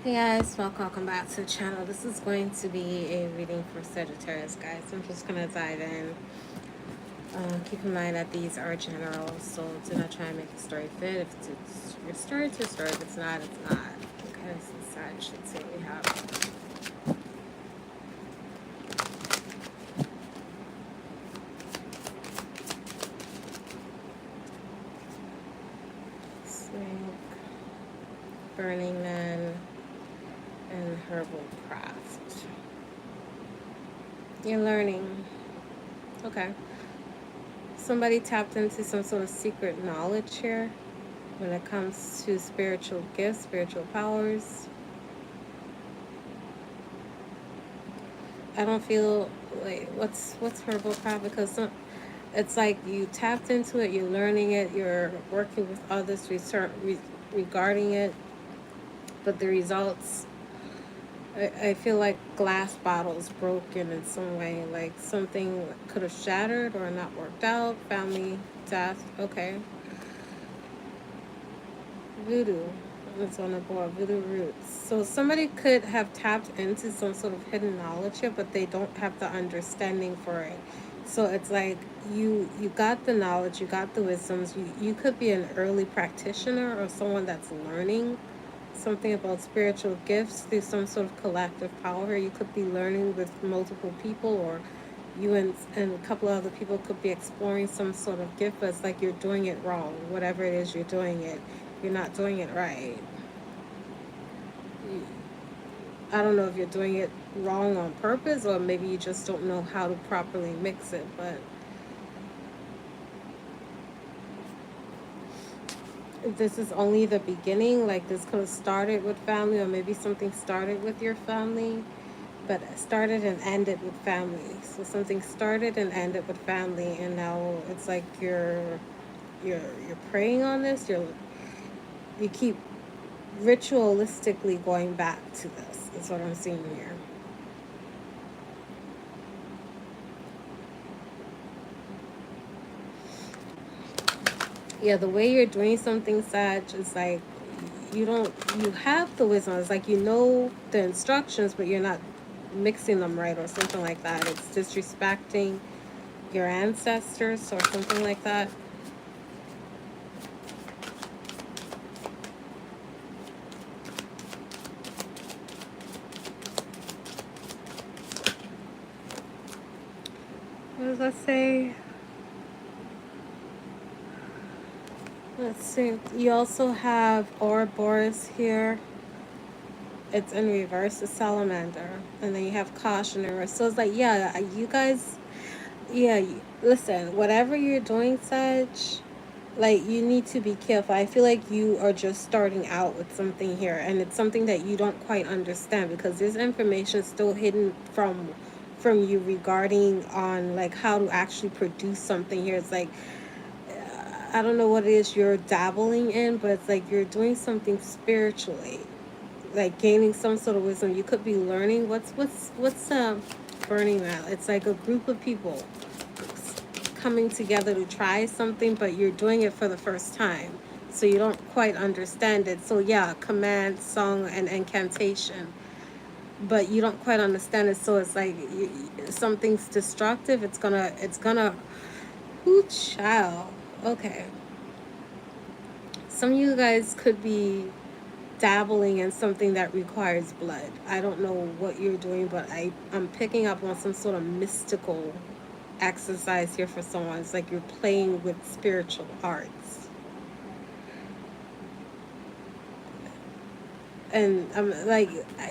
Hey guys, welcome back to the channel. This is going to be a reading for Sagittarius, guys. I'm just going to dive in. Keep in mind that these are general, so do not try and make the story fit. If it's your story, it's your story. If it's not, it's not. Okay, so Sag, let's see what we have. Snake, Burning Man, and Herbal Craft. You're learning. Okay. Somebody tapped into some sort of secret knowledge here when it comes to spiritual gifts, spiritual powers. I don't feel like what's Herbal Craft, because it's like you tapped into it, you're learning it, you're working with others regarding it, but the results, I feel like glass bottles broken in some way, like something could have shattered or not worked out. Family, death. Okay. Voodoo. It's on the board. Voodoo roots. So somebody could have tapped into some sort of hidden knowledge here, but they don't have the understanding for it. So it's like you got the knowledge, you got the wisdoms. You could be an early practitioner or someone that's learning something about spiritual gifts through some sort of collective power. You could be learning with multiple people, or you and a couple of other people could be exploring some sort of gift, but it's like you're doing it wrong. Whatever it is you're doing it, you're not doing it right. I don't know if you're doing it wrong on purpose, or maybe you just don't know how to properly mix it, but if this is only the beginning, like this could have started with family, or maybe something started with your family, but started and ended with family. So something started and ended with family, and now it's like you're preying on this. You keep ritualistically going back to this. Is what I'm seeing here. Yeah, the way you're doing something, Sag, is like you have the wisdom. It's like you know the instructions, but you're not mixing them right, or something like that. It's disrespecting your ancestors or something like that. What does that say? Let's see. You also have Ouroboros here. It's in reverse, the salamander. And then you have caution in reverse. So it's like, yeah, you guys, yeah, listen, whatever you're doing, Sag, like, you need to be careful. I feel like you are just starting out with something here, and it's something that you don't quite understand, because there's information still hidden from you regarding on like how to actually produce something here. It's like, I don't know what it is you're dabbling in, but it's like you're doing something spiritually, like gaining some sort of wisdom. You could be learning what's Burning Man. It's like a group of people coming together to try something, but you're doing it for the first time, so you don't quite understand it. So yeah, command, song, and incantation, but you don't quite understand it. So it's like something's destructive. It's gonna ooh, child. Okay, some of you guys could be dabbling in something that requires blood. I don't know what you're doing, but I'm picking up on some sort of mystical exercise here for someone. It's like you're playing with spiritual arts. And I'm like,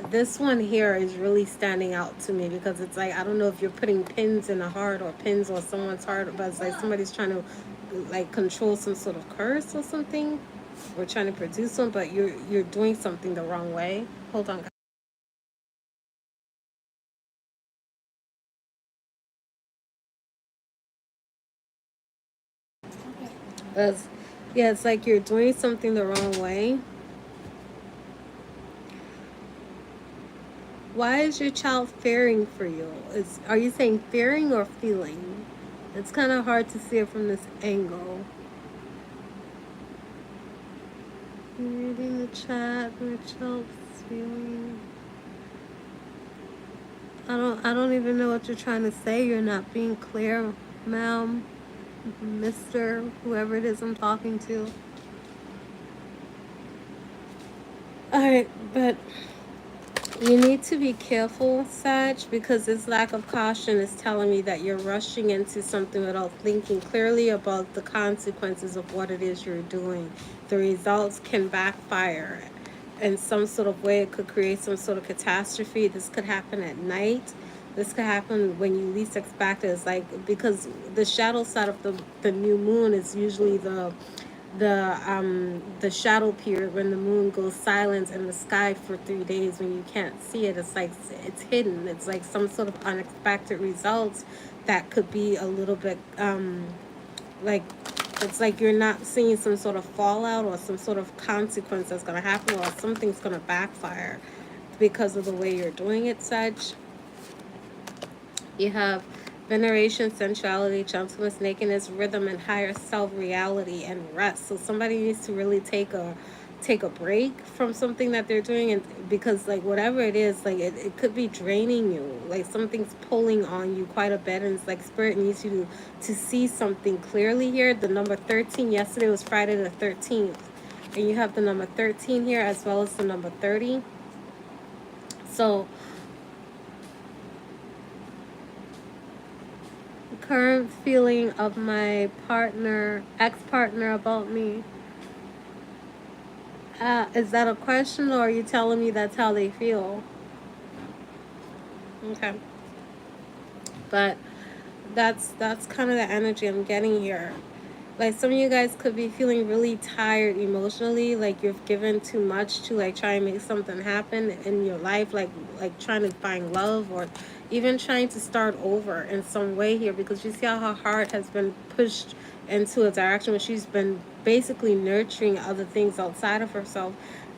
this one here is really standing out to me, because it's like, I don't know if you're putting pins in a heart or pins on someone's heart, but it's like somebody's trying to like control some sort of curse or something. We're trying to produce one, but you're doing something the wrong way. Hold on, guys. Yeah, it's like you're doing something the wrong way. Why is your child fearing for you? Are you saying fearing or feeling? It's kind of hard to see it from this angle. Reading the chat, which helps. feeling. I don't even know what you're trying to say. You're not being clear, ma'am, Mr. Whoever it is I'm talking to. Alright, but you need to be careful, Sag, because this lack of caution is telling me that you're rushing into something without thinking clearly about the consequences of what it is you're doing. The results can backfire in some sort of way. It could create some sort of catastrophe. This could happen at night. This could happen when you least expect it. It's like, because the shadow side of the new moon is usually the shadow period when the moon goes silent in the sky for 3 days when you can't see it. It's like it's hidden. It's like some sort of unexpected results that could be a little bit like, it's like you're not seeing some sort of fallout or some sort of consequence that's going to happen, or something's going to backfire because of the way you're doing it, Sag. You have veneration, sensuality, gentleness, nakedness, rhythm, and higher self reality and rest. So somebody needs to really take a break from something that they're doing, and because like whatever it is, like it could be draining you. Like something's pulling on you quite a bit, and it's like spirit needs you to see something clearly here. The number 13, yesterday was Friday the 13th, and you have the number 13 here as well as the number 30. So current feeling of my partner, ex-partner, about me. Is that a question, or are you telling me that's how they feel? Okay. But that's kind of the energy I'm getting here. Like some of you guys could be feeling really tired emotionally, like you've given too much to like try and make something happen in your life, like trying to find love, or even trying to start over in some way here, because you see how her heart has been pushed into a direction where she's been basically nurturing other things outside of herself.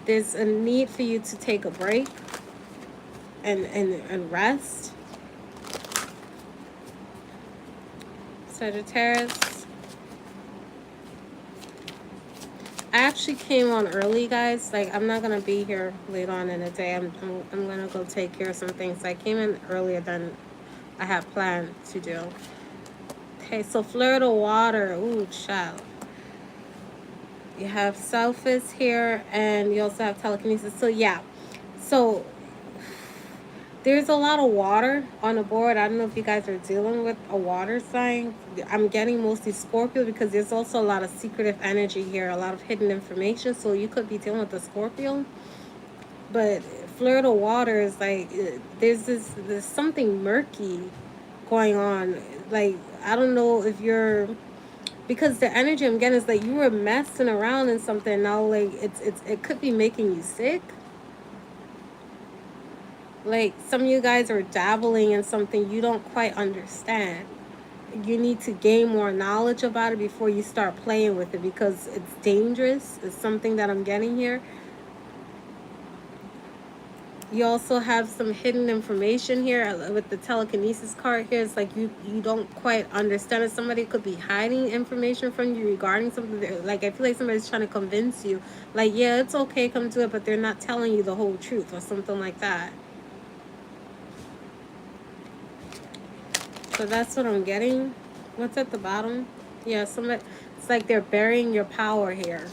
There's a need for you to take a break and rest. Sagittarius. I actually came on early, guys. Like, I'm not going to be here late on in the day. I'm going to go take care of some things. I came in earlier than I had planned to do. Okay, so Florida water. Ooh, child. You have selfish here, and you also have telekinesis. So, yeah. So, there's a lot of water on the board. I don't know if you guys are dealing with a water sign. I'm getting mostly Scorpio, because there's also a lot of secretive energy here, a lot of hidden information. So you could be dealing with a Scorpio. But Florida water is like, there's something murky going on. Like, I don't know if you're, because the energy I'm getting is like you were messing around in something. Now, like, it could be making you sick. Like, some of you guys are dabbling in something you don't quite understand. You need to gain more knowledge about it before you start playing with it, because it's dangerous. It's something that I'm getting here. You also have some hidden information here with the telekinesis card here. It's like you don't quite understand it. Somebody could be hiding information from you regarding something. Like, I feel like somebody's trying to convince you, like, yeah, it's okay, come do it, but they're not telling you the whole truth or something like that. So that's what I'm getting. What's at the bottom? Yeah, somebody, it's like they're burying your power here.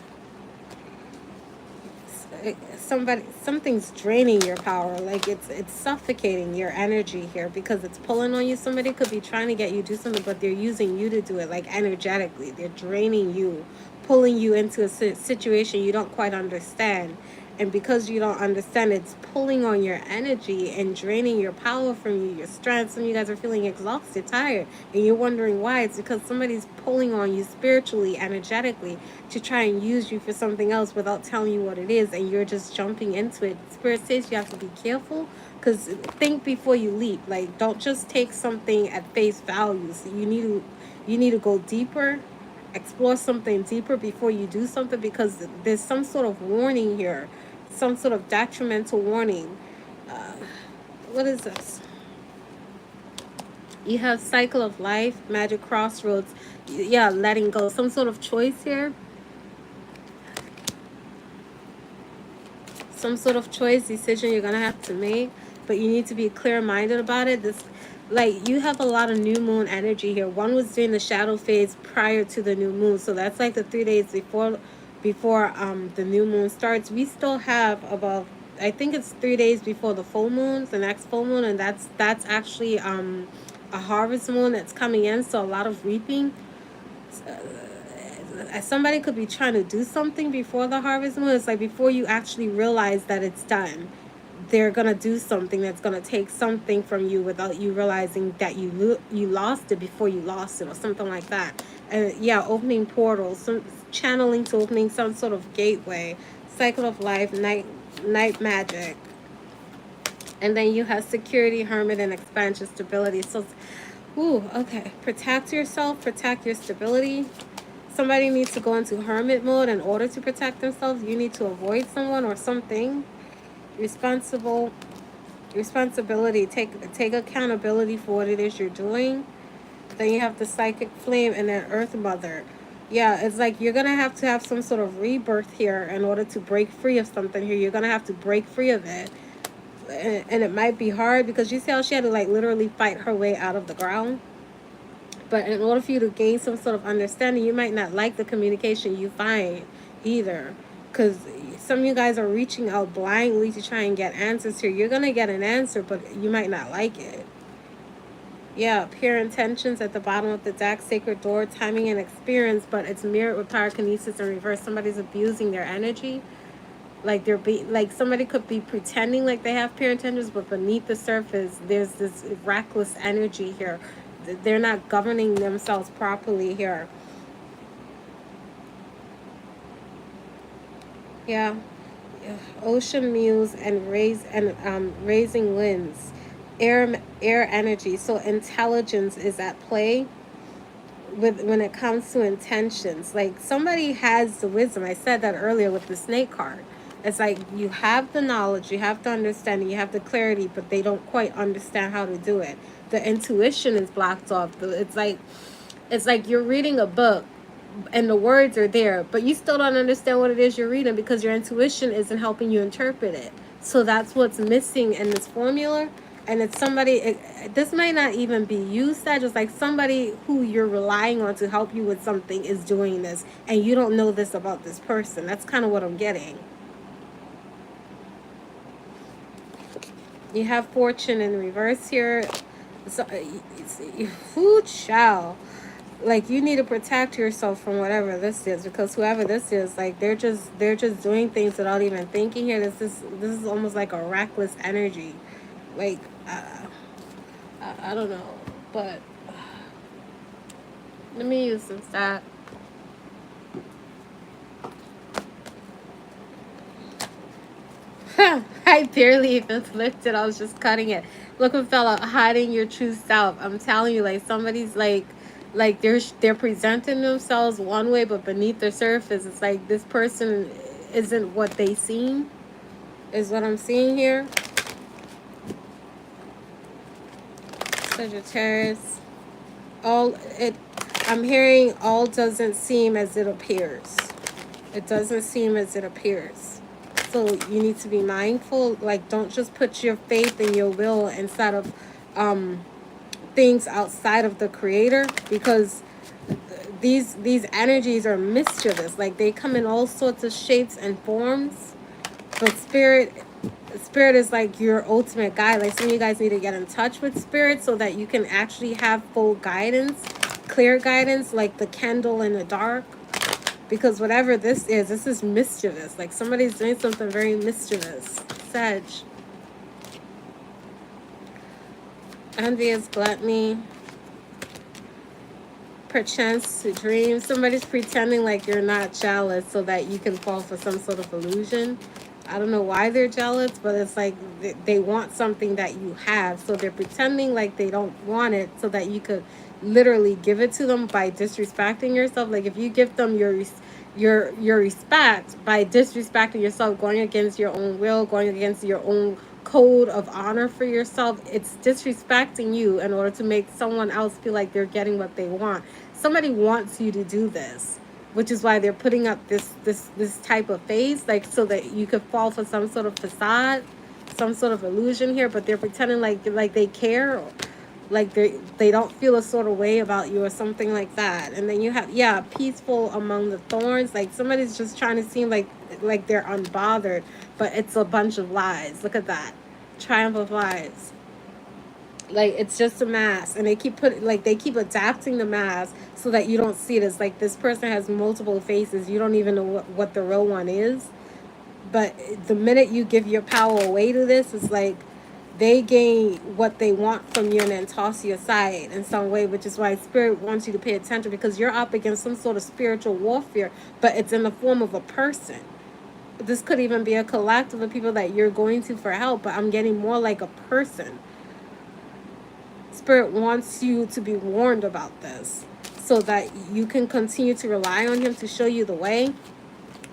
Something's draining your power. Like it's suffocating your energy here, because it's pulling on you. Somebody could be trying to get you to do something, but they're using you to do it, like energetically. They're draining you, pulling you into a situation you don't quite understand. And because you don't understand, it's pulling on your energy and draining your power from you, your strength. Some of you guys are feeling exhausted, tired, and you're wondering why. It's because somebody's pulling on you spiritually, energetically, to try and use you for something else without telling you what it is, and you're just jumping into it. Spirit says you have to be careful, because think before you leap. Like, don't just take something at face value. So you need to go deeper, explore something deeper before you do something, because there's some sort of warning here, some sort of detrimental warning. What is this? You have cycle of life, magic crossroads. Yeah, letting go, some sort of choice here. some sort of choice, decision you're gonna have to make, but you need to be clear-minded about it. This, like, you have a lot of new moon energy here. One was during the shadow phase prior to the new moon, so that's like the 3 days before the new moon starts. We still have about, I think it's 3 days before the full moon, the next full moon, and that's actually a harvest moon that's coming in, so a lot of reaping. Somebody could be trying to do something before the harvest moon. It's like before you actually realize that it's done, they're gonna do something that's gonna take something from you without you realizing that you lost it before you lost it, or something like that. And yeah, opening portals, some channeling to opening some sort of gateway, cycle of life, night magic. And then you have security, hermit, and expansion, stability. So, ooh, okay. Protect yourself, protect your stability. Somebody needs to go into hermit mode in order to protect themselves. You need to avoid someone or something. Responsibility. Take accountability for what it is you're doing. Then you have the psychic flame and then Earth Mother. Yeah, it's like you're gonna have to have some sort of rebirth here in order to break free of something here. You're gonna have to break free of it. And it might be hard because you see how she had to like literally fight her way out of the ground. But in order for you to gain some sort of understanding, you might not like the communication you find either. Because some of you guys are reaching out blindly to try and get answers here. You're going to get an answer, but you might not like it. Yeah, pure intentions at the bottom of the deck, sacred door, timing and experience, but it's mirrored with pyrokinesis in reverse. Somebody's abusing their energy. Like like somebody could be pretending like they have pure intentions, but beneath the surface, there's this reckless energy here. They're not governing themselves properly here. Yeah, ocean muse and raising winds, air energy. So intelligence is at play when it comes to intentions. Like somebody has the wisdom. I said that earlier with the snake card. It's like you have the knowledge, you have the understanding, you have the clarity, but they don't quite understand how to do it. The intuition is blocked off. It's like you're reading a book and the words are there, but you still don't understand what it is you're reading because your intuition isn't helping you interpret it. So that's what's missing in this formula. And it's somebody, this might not even be you, Sag, just like somebody who you're relying on to help you with something is doing this, and you don't know this about this person. That's kind of what I'm getting. You have fortune in reverse here. So, who shall? Like you need to protect yourself from whatever this is, because whoever this is, like they're just doing things without even thinking here. This is almost like a reckless energy. Like I don't know, but let me use some stat. I barely even flipped it. I was just cutting it. Looking fella, hiding your true self. I'm telling you, like somebody's like they're presenting themselves one way, but beneath the surface, it's like this person isn't what they seem. Is what I'm seeing here. Sagittarius. I'm hearing all doesn't seem as it appears. It doesn't seem as it appears. So you need to be mindful. Like don't just put your faith and your will inside of things outside of the creator, because these energies are mischievous. Like they come in all sorts of shapes and forms, but spirit is like your ultimate guide. Like some of you guys need to get in touch with spirit so that you can actually have full guidance, clear guidance, like the candle in the dark. Because whatever this is mischievous. Like somebody's doing something very mischievous. Sag. Envious, gluttony. Perchance to dream. Somebody's pretending like you're not jealous so that you can fall for some sort of illusion. I don't know why they're jealous, but it's like they want something that you have. So they're pretending like they don't want it so that you could literally give it to them by disrespecting yourself. Like if you give them your respect by disrespecting yourself, going against your own will, going against your own code of honor for yourself, it's disrespecting you in order to make someone else feel like they're getting what they want. Somebody wants you to do this. which is why they're putting up this type of face, like so that you could fall for some sort of facade, some sort of illusion here. But they're pretending like they care, like they don't feel a sort of way about you or something like that. And then you have, yeah, peaceful among the thorns, like somebody's just trying to seem like they're unbothered, but it's a bunch of lies. Look at that, triumph of lies. Like it's just a mask, and they keep adapting the mask so that you don't see it. It's like this person has multiple faces, you don't even know what the real one is. But the minute you give your power away to this, it's like they gain what they want from you and then toss you aside in some way, which is why spirit wants you to pay attention, because you're up against some sort of spiritual warfare, but it's in the form of a person. This could even be a collective of people that you're going to for help, but I'm getting more like a person. Spirit wants you to be warned about this so that you can continue to rely on him to show you the way.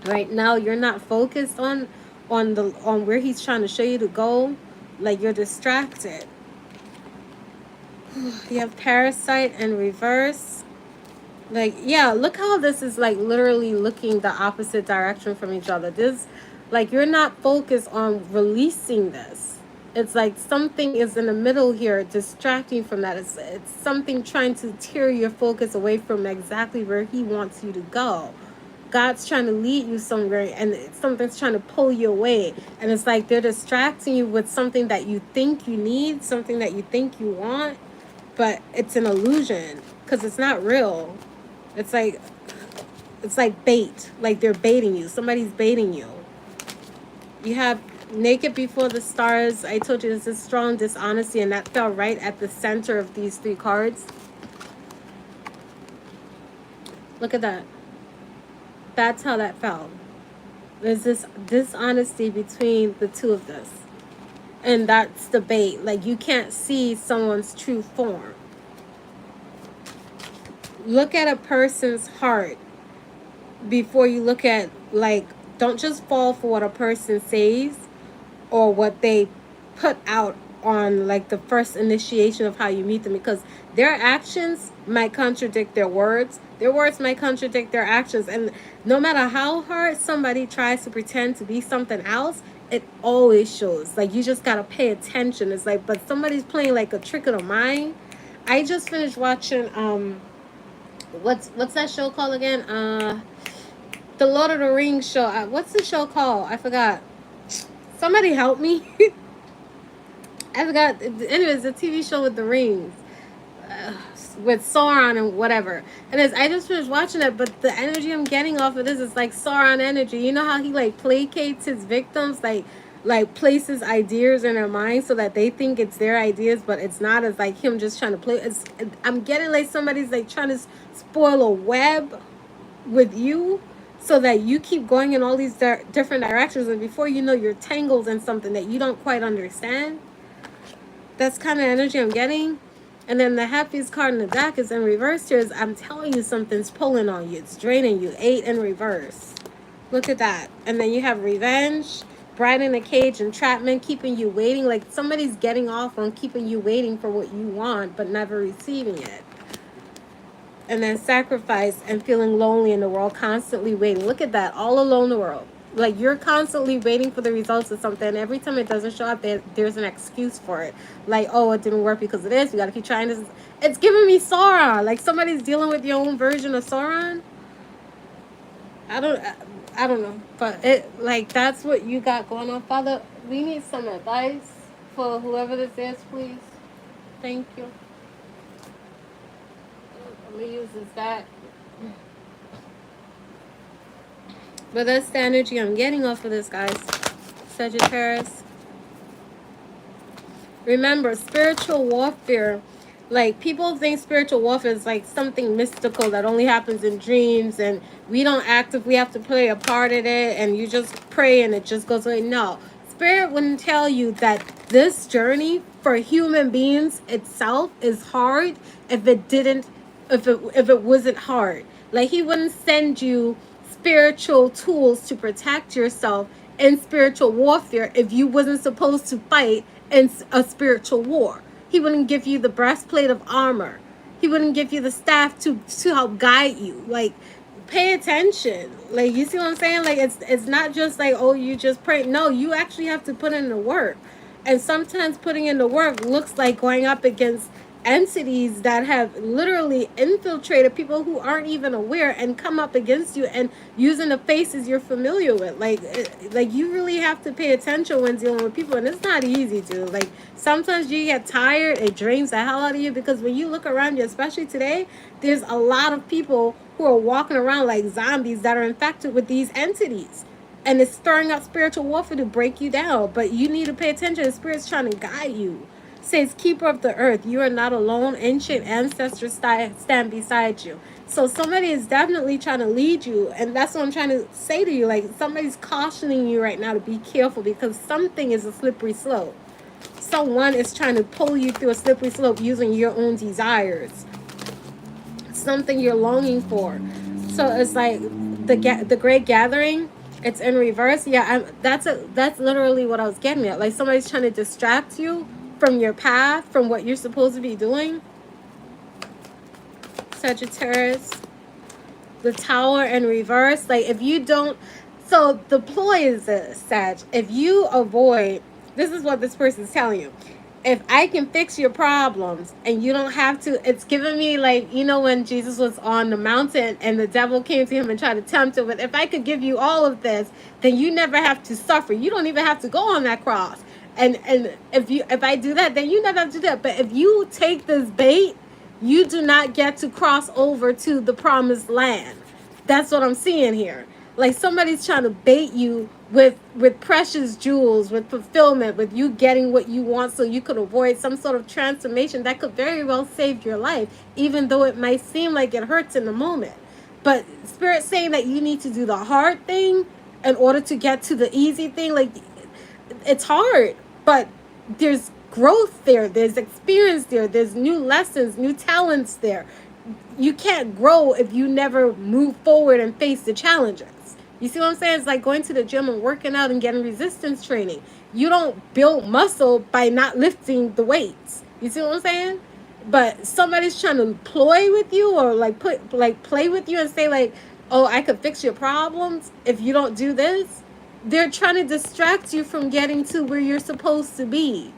Right now you're not focused on where he's trying to show you to go. Like you're distracted. You have parasite in reverse. Like, yeah, look how this is like literally looking the opposite direction from each other. This, like, you're not focused on releasing this. It's like something is in the middle here distracting from that. It's something trying to tear your focus away from exactly where he wants you to go. God's trying to lead you somewhere, and something's trying to pull you away. And it's like they're distracting you with something that you think you need, something that you think you want, but it's an illusion because it's not real. It's like bait. Like they're baiting you. Somebody's baiting you. You have naked before the stars. I told you there's a strong dishonesty, and that fell right at the center of these three cards. Look at that. That's how that fell. There's this dishonesty between the two of this. And that's the bait. Like you can't see someone's true form. Look at a person's heart before you look at, like, don't just fall for what a person says or what they put out on like the first initiation of how you meet them, because their actions might contradict their words. Their words might contradict their actions. And no matter how hard somebody tries to pretend to be something else, it always shows. Like you just gotta pay attention. It's like, but somebody's playing like a trick of the mind. I just finished watching what's that show called again? The Lord of the Rings show. What's the show called? I forgot. Somebody help me. I forgot. Anyways, the TV show with the rings, with Sauron and whatever. And I just finished watching it, but the energy I'm getting off of this is like Sauron energy. You know how he like placates his victims, like places ideas in their mind so that they think it's their ideas, but it's not. It's like him just trying to play. I'm getting like somebody's like trying to spoil a web with you, so that you keep going in all these different directions, and before you know, you're tangled in something that you don't quite understand. That's kind of energy I'm getting. And then the happiest card in the deck is in reverse here. I'm telling you, something's pulling on you. It's draining you. 8 in reverse. Look at that. And then you have revenge, bride in a cage, entrapment, keeping you waiting. Like somebody's getting off on keeping you waiting for what you want, but never receiving it. And then sacrifice and feeling lonely in the world, constantly waiting. Look at that. All alone in the world. Like you're constantly waiting for the results of something, and every time it doesn't show up, there's an excuse for it. Like, oh, it didn't work because of this. We got to keep trying this. It's giving me Sauron. Like somebody's dealing with your own version of Sauron. I don't know, but it, like, that's what you got going on. Father, we need some advice for whoever this is, please. Thank you. Let me use this back. But that's the energy I'm getting off of this, guys. Sagittarius. Remember, spiritual warfare, like people think spiritual warfare is like something mystical that only happens in dreams, and we don't actively have to play a part in it, and you just pray and it just goes away. No, spirit wouldn't tell you that this journey for human beings itself is hard if it wasn't hard. Like he wouldn't send you spiritual tools to protect yourself in spiritual warfare if you wasn't supposed to fight in a spiritual war. He wouldn't give you the breastplate of armor. He wouldn't give you the staff to help guide you. Like, pay attention. Like, you see what I'm saying? Like, it's not just like, oh, you just pray. No, you actually have to put in the work. And sometimes putting in the work looks like going up against entities that have literally infiltrated people who aren't even aware and come up against you and using the faces you're familiar with. Like you really have to pay attention when dealing with people, and it's not easy to. Like, sometimes you get tired, it drains the hell out of you, because when you look around you, especially today, there's a lot of people who are walking around like zombies that are infected with these entities. And it's stirring up spiritual warfare to break you down. But you need to pay attention. The Spirit's trying to guide you. It says, keeper of the earth, you are not alone. Ancient ancestors stand beside you. So somebody is definitely trying to lead you. And that's what I'm trying to say to you. Like, somebody's cautioning you right now to be careful, because something is a slippery slope. Someone is trying to pull you through a slippery slope using your own desires. Something you're longing for. So it's like the great gathering. It's in reverse. Yeah, that's literally what I was getting at. Like, somebody's trying to distract you from your path, from what you're supposed to be doing. Sagittarius. The Tower in reverse. Like, if you don't... So, the ploy is this, Sag. If you avoid... This is what this person's telling you. If I can fix your problems and you don't have to... It's giving me, like, you know, when Jesus was on the mountain and the devil came to him and tried to tempt him. But if I could give you all of this, then you never have to suffer. You don't even have to go on that cross. And if I do that, then you never have to do that. But if you take this bait, you do not get to cross over to the promised land. That's what I'm seeing here. Like, somebody's trying to bait you with precious jewels, with fulfillment, with you getting what you want so you could avoid some sort of transformation that could very well save your life, even though it might seem like it hurts in the moment. But Spirit's saying that you need to do the hard thing in order to get to the easy thing. Like, it's hard, but there's growth there. There's experience there. There's new lessons, new talents there. You can't grow if you never move forward and face the challenges. You see what I'm saying? It's like going to the gym and working out and getting resistance training. You don't build muscle by not lifting the weights. You see what I'm saying? But somebody's trying to ploy with you, or play with you and say like, oh, I could fix your problems if you don't do this. They're trying to distract you from getting to where you're supposed to be.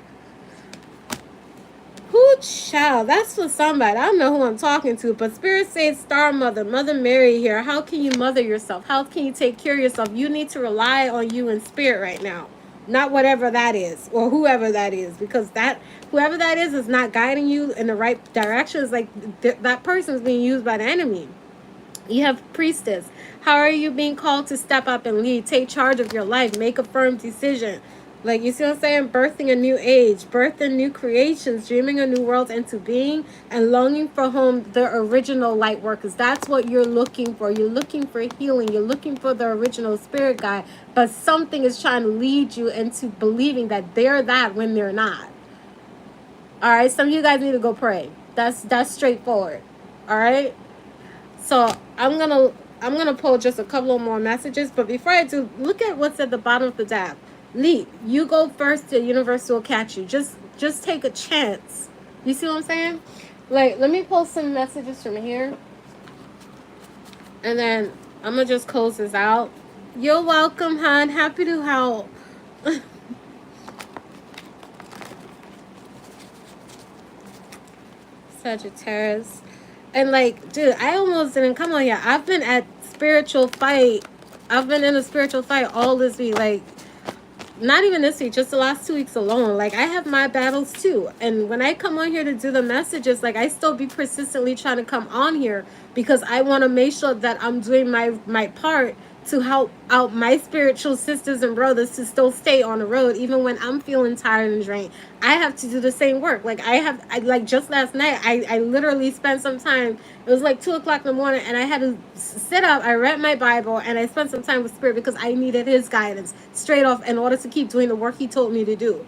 Who, child? That's for somebody. I don't know who I'm talking to, but Spirit says Star Mother, Mother Mary here. How can you mother yourself? How can you take care of yourself? You need to rely on you in spirit right now. Not whatever that is, or whoever that is, because whoever that is not guiding you in the right direction. It's like that person is being used by the enemy. You have Priestess. How are you being called to step up and lead? Take charge of your life. Make a firm decision. Like, you see what I'm saying? Birthing a new age, birthing new creations, dreaming a new world into being, and longing for home, the original light workers. That's what you're looking for. You're looking for healing. You're looking for the original spirit guide. But something is trying to lead you into believing that they're that when they're not. All right? Some of you guys need to go pray. That's straightforward. All right? So I'm gonna pull just a couple of more messages. But before I do, look at what's at the bottom of the deck. Leap, you go first, the universe will catch you. Just take a chance. You see what I'm saying? Like, let me pull some messages from here. And then I'm going to just close this out. You're welcome, hon. Happy to help. Sagittarius. And like, dude, I almost didn't come on here. I've been at spiritual fight. I've been in a spiritual fight all this week. Like, not even this week, just the last 2 weeks alone. Like, I have my battles too. And when I come on here to do the messages, like, I still be persistently trying to come on here because I want to make sure that I'm doing my part to help out my spiritual sisters and brothers to still stay on the road even when I'm feeling tired and drained. I have to do the same work. Like, like just last night, I literally spent some time. It was like 2 o'clock in the morning, and I had to sit up. I read my Bible, and I spent some time with Spirit because I needed his guidance straight off in order to keep doing the work he told me to do.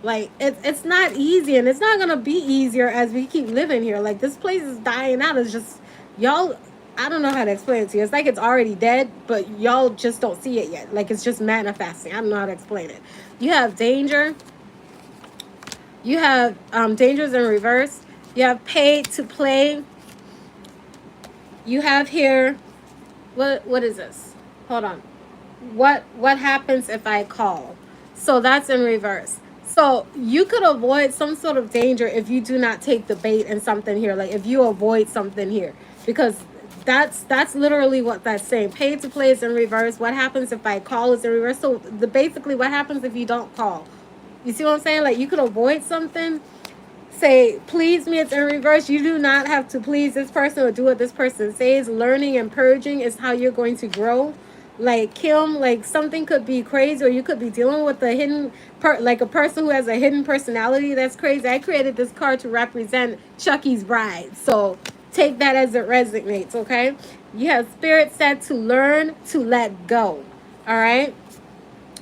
Like, it's not easy, and it's not going to be easier as we keep living here. Like, this place is dying out. It's just, y'all, I don't know how to explain it to you. It's like it's already dead, but y'all just don't see it yet. Like, it's just manifesting. I don't know how to explain it. You have danger. You have dangers in reverse. You have paid to play. You have here what is this? Hold on. What happens if I call? So that's in reverse. So you could avoid some sort of danger if you do not take the bait in something here. Like if you avoid something here, because that's literally what that's saying. Paid to play is in reverse. What happens if I call is in reverse. So the basically what happens if you don't call? You see what I'm saying? Like you could avoid something. Say please me, it's in reverse. You do not have to please this person or do what this person says. Learning and purging is how you're going to grow. Like Kim, like something could be crazy, or you could be dealing with a hidden like a person who has a hidden personality that's crazy. I created this card to represent Chucky's bride, so take that as it resonates. Okay, you have Spirit said to learn to let go. All right,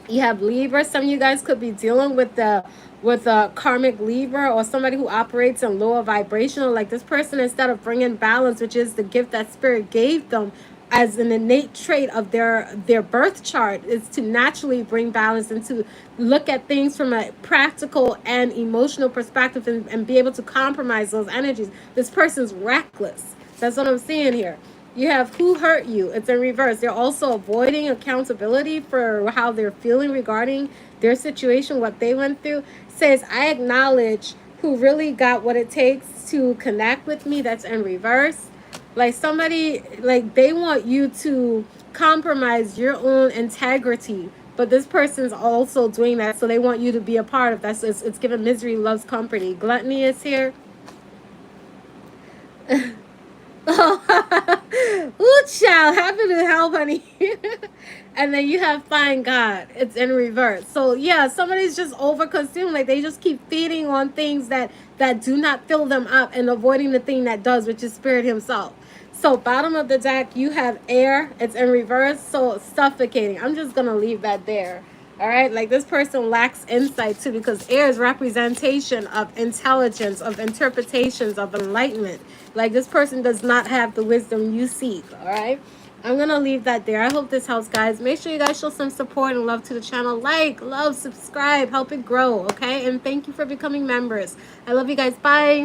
you have Libra. Some of you guys could be dealing with a karmic Libra, or somebody who operates in lower vibrational. Like this person, instead of bringing balance, which is the gift that Spirit gave them as an innate trait of their birth chart, is to naturally bring balance and to look at things from a practical and emotional perspective, and be able to compromise those energies. This person's reckless. That's what I'm seeing here. You have who hurt you. It's in reverse. They're also avoiding accountability for how they're feeling regarding their situation, what they went through. Says, I acknowledge who really got what it takes to connect with me. That's in reverse. Like somebody, like they want you to compromise your own integrity, but this person's also doing that, so they want you to be a part of that. So it's given misery loves company. Gluttony is here. Ooh, child, happy to help, honey. And then you have find God. It's in reverse. So yeah, somebody's just overconsumed. Like they just keep feeding on things that do not fill them up, and avoiding the thing that does, which is Spirit himself. So bottom of the deck, you have air. It's in reverse. So suffocating. I'm just gonna leave that there. All right, like this person lacks insight too, because air is representation of intelligence, of interpretations, of enlightenment. Like this person does not have the wisdom you seek. All right, I'm gonna leave that there. I hope this helps, guys. Make sure you guys show some support and love to the channel. Like, love, subscribe, help it grow. Okay, and thank you for becoming members. I love you guys. Bye.